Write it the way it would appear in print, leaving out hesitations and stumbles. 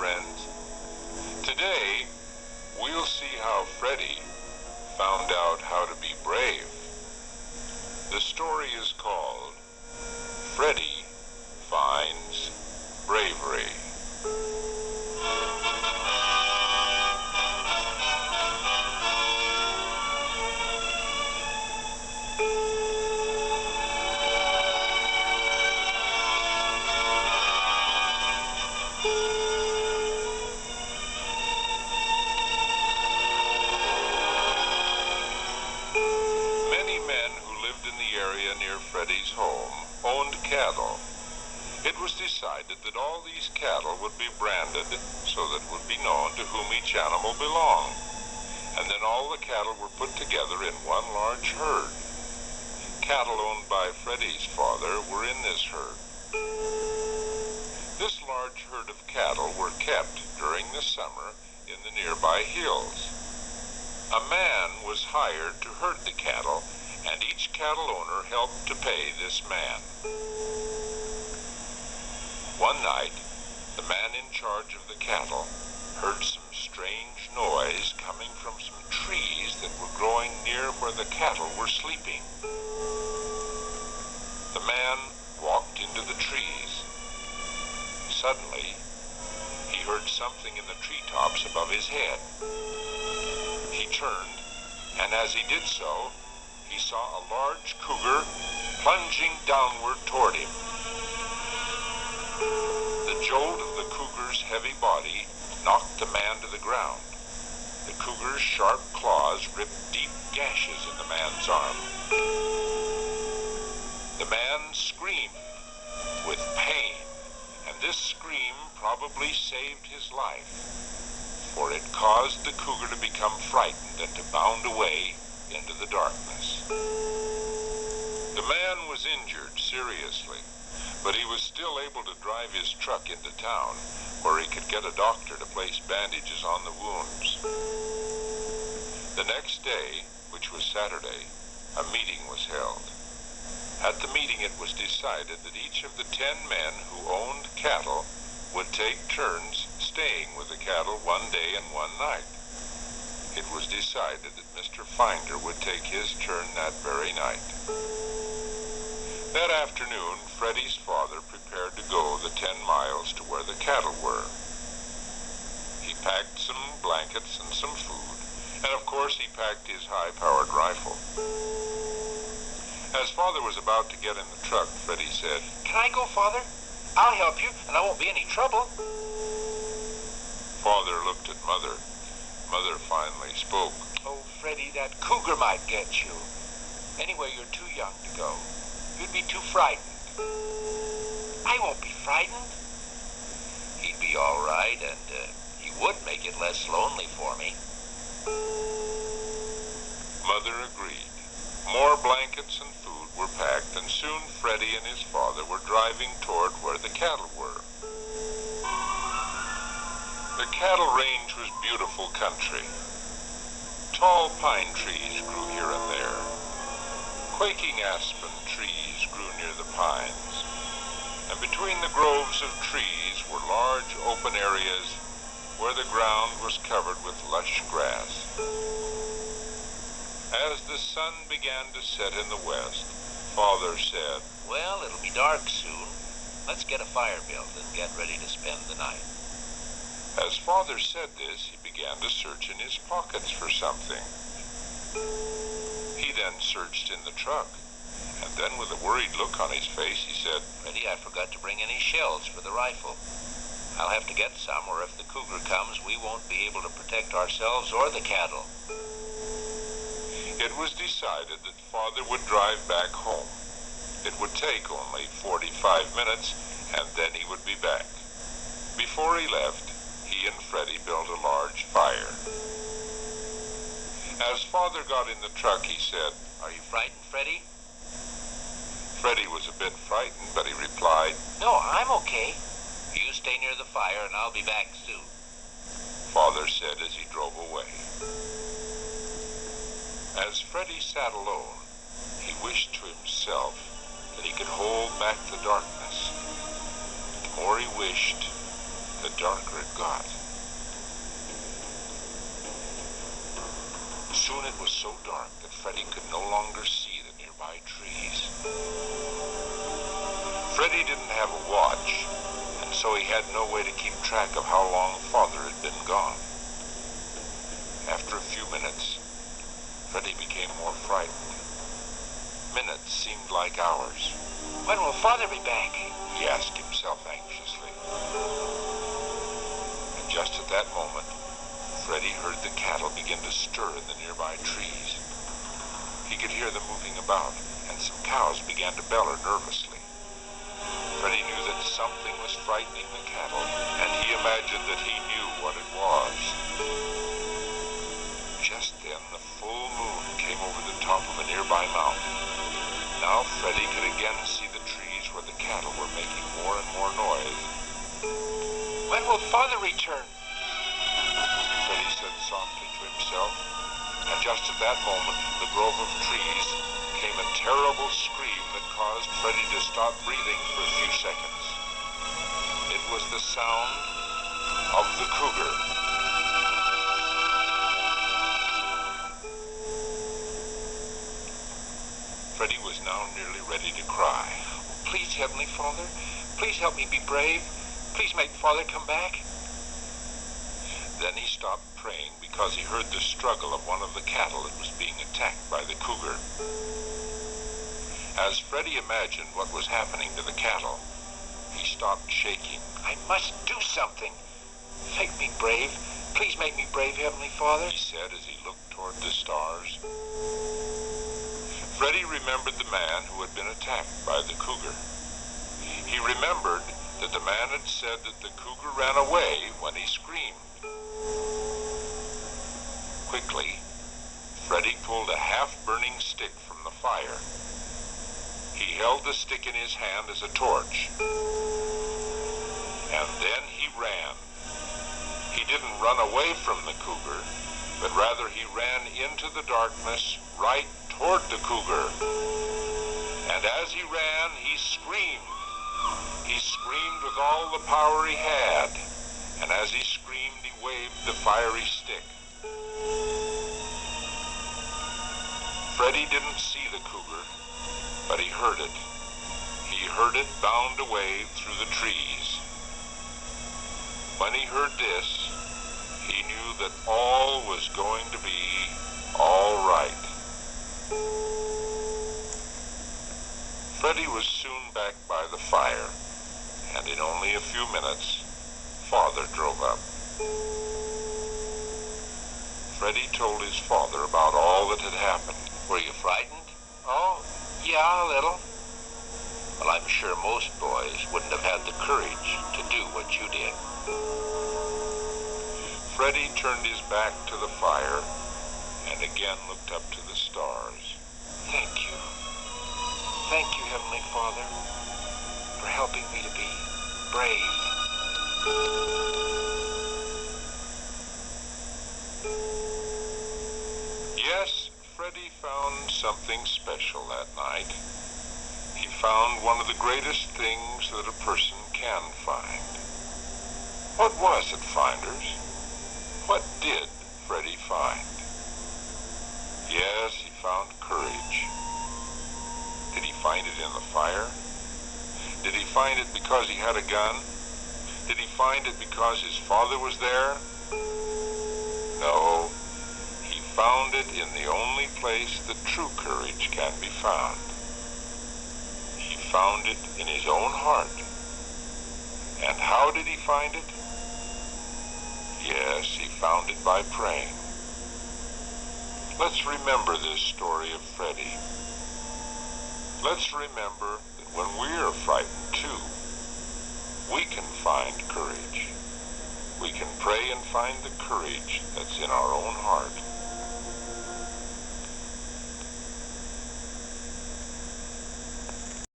friends. Today, we'll see how Freddie found out how to be brave. The story is called Freddie Finds Bravery. Freddie's home owned cattle. It was decided that all these cattle would be branded so that it would be known to whom each animal belonged. And then all the cattle were put together in one large herd. Cattle owned by Freddie's father were in this herd. This large herd of cattle were kept during the summer in the nearby hills. A man was hired to herd the cattle, and each cattle owner helped to pay this man. One night, the man in charge of the cattle heard some strange noise coming from some trees that were growing near where the cattle were sleeping. The man walked into the trees. Suddenly, he heard something in the treetops above his head. He turned, and as he did so, he saw a large cougar plunging downward toward him. The jolt of the cougar's heavy body knocked the man to the ground. The cougar's sharp claws ripped deep gashes in the man's arm. The man screamed with pain, and this scream probably saved his life, for it caused the cougar to become frightened and to bound away into the darkness. The man was injured seriously, but he was still able to drive his truck into town, where he could get a doctor to place bandages on the wounds. The next day, which was Saturday, a meeting was held. At the meeting, it was decided that each of the 10 men who owned cattle would take turns staying with the cattle one day and one night. It was decided that Mr. Finder would take his turn that very night. That afternoon, Freddie's father prepared to go the 10 miles to where the cattle were. He packed some blankets and some food, and of course he packed his high-powered rifle. As Father was about to get in the truck, Freddie said, "Can I go, Father? I'll help you, and I won't be any trouble." Father looked at Mother. Mother finally spoke. "Oh, Freddie, that cougar might get you. Anyway, you're too young to go. You'd be too frightened." "I won't be frightened." "He'd be all right, and he would make it less lonely for me." Mother agreed. More blankets and food were packed, and soon Freddie and his father were driving toward where the cattle were. The cattle range was beautiful country. Tall pine trees grew here and there. Quaking aspen trees grew near the pines. And between the groves of trees were large open areas where the ground was covered with lush grass. As the sun began to set in the west, Father said, "Well, it'll be dark soon. Let's get a fire built and get ready to spend the night." As Father said this, he began to search in his pockets for something. He then searched in the truck, and then with a worried look on his face, he said, "Freddie, I forgot to bring any shells for the rifle. I'll have to get some, or if the cougar comes, we won't be able to protect ourselves or the cattle." It was decided that Father would drive back home. It would take only 45 minutes, and then he would be back. Before he left, he and Freddie built a large fire. As Father got in the truck, he said, "Are you frightened, Freddie?" Freddie was a bit frightened, but he replied, "No, I'm okay. You stay near the fire, and I'll be back soon." Father said as he drove away. As Freddie sat alone, he wished to himself that he could hold back the darkness. The more he wished, the darker it got. Soon it was so dark that Freddie could no longer see the nearby trees. Freddie didn't have a watch, and so he had no way to keep track of how long Father had been gone. After a few minutes, Freddie became more frightened. Minutes seemed like hours. When will Father be back? He asked himself anxiously. And just at that moment, Freddie heard the cattle begin to stir in the nearby trees. He could hear them moving about, and some cows began to bellow nervously. Freddie knew that something was frightening the cattle, and he imagined that he knew what it was. Just then, the full moon came over the top of a nearby mountain. Now Freddie could again see the trees where the cattle were making more and more noise. When will Father return? Freddie said softly to himself, and just at that moment, from the grove of trees came a terrible scream that caused Freddie to stop breathing for a few seconds. It was the sound of the cougar. Freddie was now nearly ready to cry. Please, Heavenly Father, please help me be brave. Please make Father come back. Then he stopped praying because he heard the struggle of one of the cattle that was being attacked by the cougar. As Freddie imagined what was happening to the cattle, he stopped shaking. I must do something. Make me brave. Please make me brave, Heavenly Father, he said as he looked toward the stars. Freddie remembered the man who had been attacked by the cougar. He remembered that the man had said that the cougar ran away when he screamed. Quickly, Freddie pulled a half-burning stick from the fire. He held the stick in his hand as a torch. And then he ran. He didn't run away from the cougar, but rather he ran into the darkness right toward the cougar. And as he ran, he screamed. He screamed with all the power he had. And as he screamed, he waved the fiery stick. Freddie didn't see the cougar, but he heard it. He heard it bound away through the trees. When he heard this, he knew that all was going to be all right. Freddie was soon back by the fire, and in only a few minutes, Father drove up. Freddie told his father about all that had happened. Were you frightened? Oh, yeah, a little. Well, I'm sure most boys wouldn't have had the courage to do what you did. Freddie turned his back to the fire and again looked up to the stars. Thank you. Thank you, Heavenly Father, for helping me to be brave. Yes, Freddie found something special that night. He found one of the greatest things that a person can find. What was it, finders? What did Freddie find? Yes, he found courage. Did he find it in the fire? Did he find it because he had a gun? Did he find it because his father was there? No. He found it in the only place that true courage can be found. He found it in his own heart. And how did he find it? Yes, he found it by praying. Let's remember this story of Freddie. Let's remember that when we are frightened too, we can find courage. We can pray and find the courage that's in our own heart.